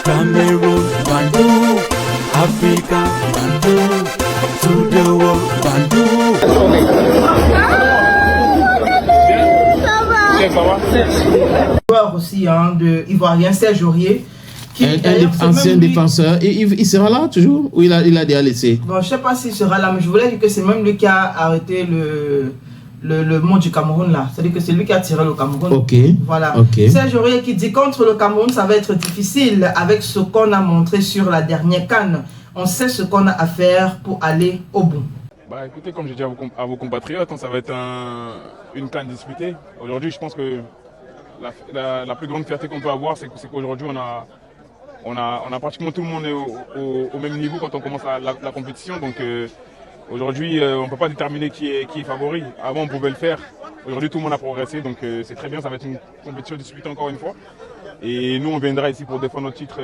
Cameroon, Bandung, Africa, Bandung, to the world, Bandung. Joueur aussi de Ivoirien, Serge Aurier. Un ancien défenseur. Et il sera là toujours ou il a déjà laissé? Bon, je ne sais pas s'il sera là, mais je voulais dire que c'est même lui qui a arrêté le mot du Cameroun là. C'est-à-dire que c'est lui qui a tiré le Cameroun. Ok. Voilà. Okay. Serge Aurier qui dit contre le Cameroun, ça va être difficile avec ce qu'on a montré sur la dernière CAN. On sait ce qu'on a à faire pour aller au bout. Bah écoutez, comme j'ai dit à vos compatriotes, ça va être une CAN disputée. Aujourd'hui, je pense que la plus grande fierté qu'on peut avoir, c'est qu'aujourd'hui, on a pratiquement tout le monde au même niveau quand on commence la compétition. Donc aujourd'hui, on ne peut pas déterminer qui est favori. Avant, on pouvait le faire. Aujourd'hui, tout le monde a progressé. Donc c'est très bien, ça va être une compétition disputée encore une fois. Et nous, on viendra ici pour défendre notre titre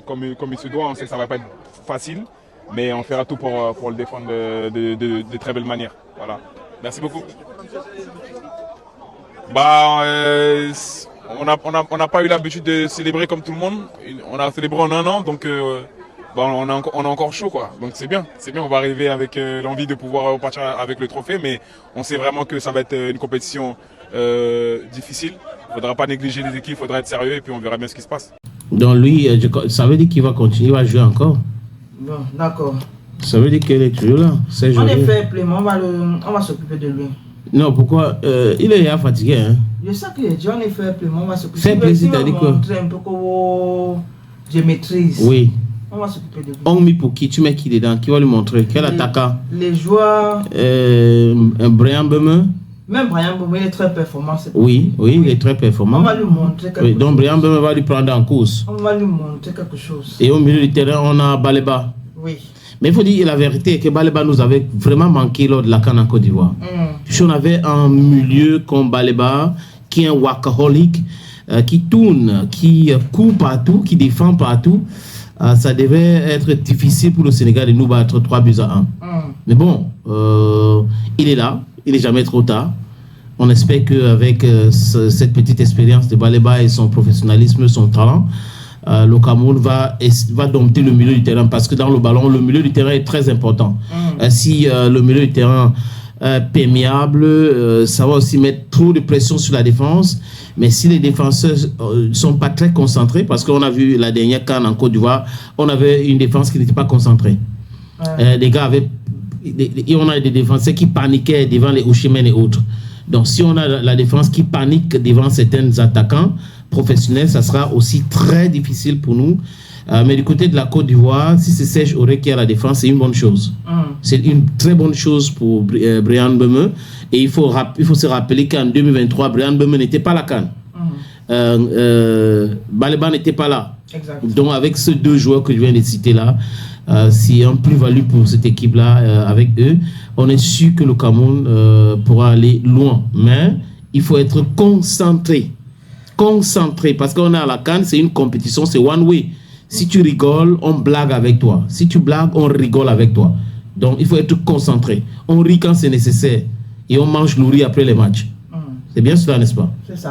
comme il se doit. On sait que ça ne va pas être facile, mais on fera tout pour le défendre de très belle manière. Voilà. Merci beaucoup. Bah, on n'a pas eu l'habitude de célébrer comme tout le monde. On a célébré en un an, donc on est encore chaud, quoi. Donc c'est bien, on va arriver avec l'envie de pouvoir repartir avec le trophée, mais on sait vraiment que ça va être une compétition difficile. Il ne faudra pas négliger les équipes, il faudra être sérieux et puis on verra bien ce qui se passe. Donc lui, ça veut dire qu'il va continuer, il va jouer encore. Bon, d'accord. Ça veut dire qu'il est toujours là. En effet, Plément, on va s'occuper de lui. Non, pourquoi il est déjà fatigué, hein? Je sais que j'ai en effet Plément, on va s'occuper de lui. C'est plaisir, montrer un peu que je maîtrise. Oui. On va s'occuper de lui. On met pour qui? Tu mets qui dedans? Qui va lui montrer? Quel attaquant? Les joueurs. Brian Beme. Même Brian Beme, il est très performant. Oui, il est très performant. On va lui montrer quelque chose. Donc Brian Beme va lui prendre en course. On va lui montrer quelque chose. Et au milieu du terrain, on a Baleba. Oui. Mais il faut dire la vérité que Baleba nous avait vraiment manqué lors de la CAN en Côte d'Ivoire. Si on avait un milieu comme Baleba, qui est un workaholic, qui tourne, qui court partout, qui défend partout, ça devait être difficile pour le Sénégal de nous battre 3-1. Mais bon, il est là, il n'est jamais trop tard. On espère qu'avec cette petite expérience de Baleba et son professionnalisme, son talent, le Cameroun va dompter le milieu du terrain parce que dans le ballon, le milieu du terrain est très important. Si le milieu du terrain est perméable, ça va aussi mettre trop de pression sur la défense. Mais si les défenseurs ne sont pas très concentrés, parce qu'on a vu la dernière CAN en Côte d'Ivoire, on avait une défense qui n'était pas concentrée. Les gars on a des défenseurs qui paniquaient devant les Oshimen et autres. Donc si on a la défense qui panique devant certains attaquants professionnels, ça sera aussi très difficile pour nous. Mais du côté de la Côte d'Ivoire, si c'est Serge Aurier qui a la défense, c'est une bonne chose. C'est une très bonne chose pour Brian Beme. Et il faut se rappeler qu'en 2023, Brian Beme n'était pas à la CAN. Baleba n'était pas là. Exact. Donc avec ces deux joueurs que je viens de citer là, c'est un plus-value pour cette équipe-là. Avec eux, on est sûr que le Cameroun pourra aller loin. Mais il faut être concentré. Parce qu'on est à la CAN, c'est une compétition, c'est one way. Si tu rigoles, on blague avec toi. Si tu blagues, on rigole avec toi. Donc il faut être concentré. On rit quand c'est nécessaire et on mange le riz après les matchs. C'est bien cela, n'est-ce pas? C'est ça.